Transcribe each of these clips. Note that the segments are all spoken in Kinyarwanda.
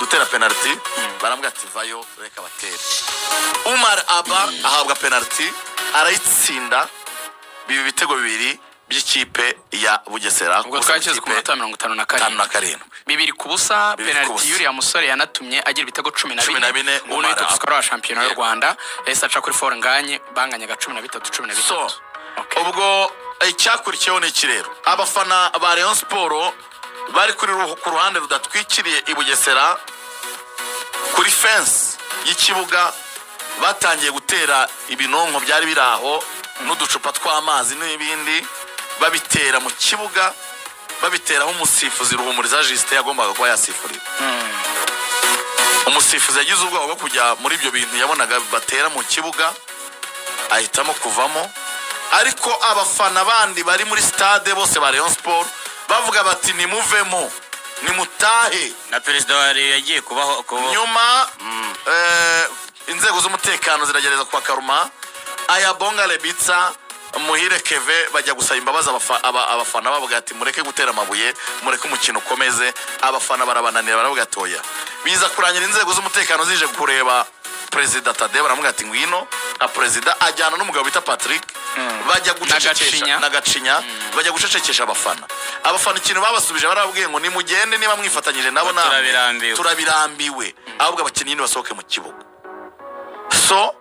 gutera penalty barambwa ati vayo reka batere. Umar Aba ahabwa penalty arayitsinda bibi bitego bibiri by'ikipe ya Bugesera. Ubwo twageze ku minota 57 bibiri ku busa. Penalty yuri ya musore yanatumye agira ibitego 14 ubu ni top scorer wa shampiyona y'u Rwanda yahise aca kuri for nganye banganyaga 13. So ubwo icyakurikiyeho ni kirero abafana ba Rayon Sport bari kuri ku ruhande rudatwikiriye i Bugesera kuri fence y'ikibuga batangiye gutera ibinonko byari biraho n'uducupa tw'amazi n'ibindi babitera mu kibuga babiteraho umusifuzi Ruhumuriza Justin yagombaga kuba yasifurira. Umusifuzi yagize ubwoba bwo kujya muri ibyo bintu yabonaga batera mu kibuga ahitamo kuvamo, ariko abafana bandi bari muri stade bose ba Rayon Sport bavuga bati nimuvemo nimutahe. Na perezida wa Rayon yagiye kubaho nyuma inzego z'umutekano ziragereza kwa Karuma aya Bonga Lebitsa Muhire Keve bajya gusaba imbabazi abafana bavuga ati mureke gutera amabuye mureke umukino ukomeze. Abafana barabananira baravuga ati oya. Biza kurangira inzego z'umutekano zije kureba Perezida Tade baravuga ati ngwino na perezida ajyana n'umugabo bita Patrick bajya gucecekesha na Gacinya bajya gucecekesha abafana ikintu babasubije barabwiye ngo nimugende niba mwifatanyije nabo turabirambiwe ahubwo abakinnyi basohoke mu kibuga. So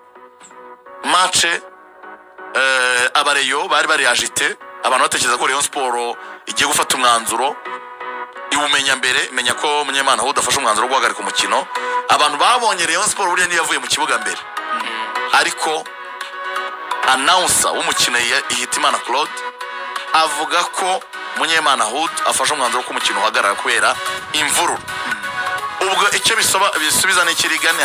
match abareyo bari agite abantu batekereza ko Rayon Sport igiye gufata umwanzuro iwumenya mbere menya ko Munyemana aho udafasha umwanzuro wo guhagarika umukino. Abantu babonye Rayon Sport buriya niyo yavuye mu kibuga mbere, ariko announcer w'umukino Ihitimana Claude avuga ko Munyemana Hood afasha umwanzuro ko umukino uhagarara kubera imvururu. Ubwo icyo bisubiza n'ikirigane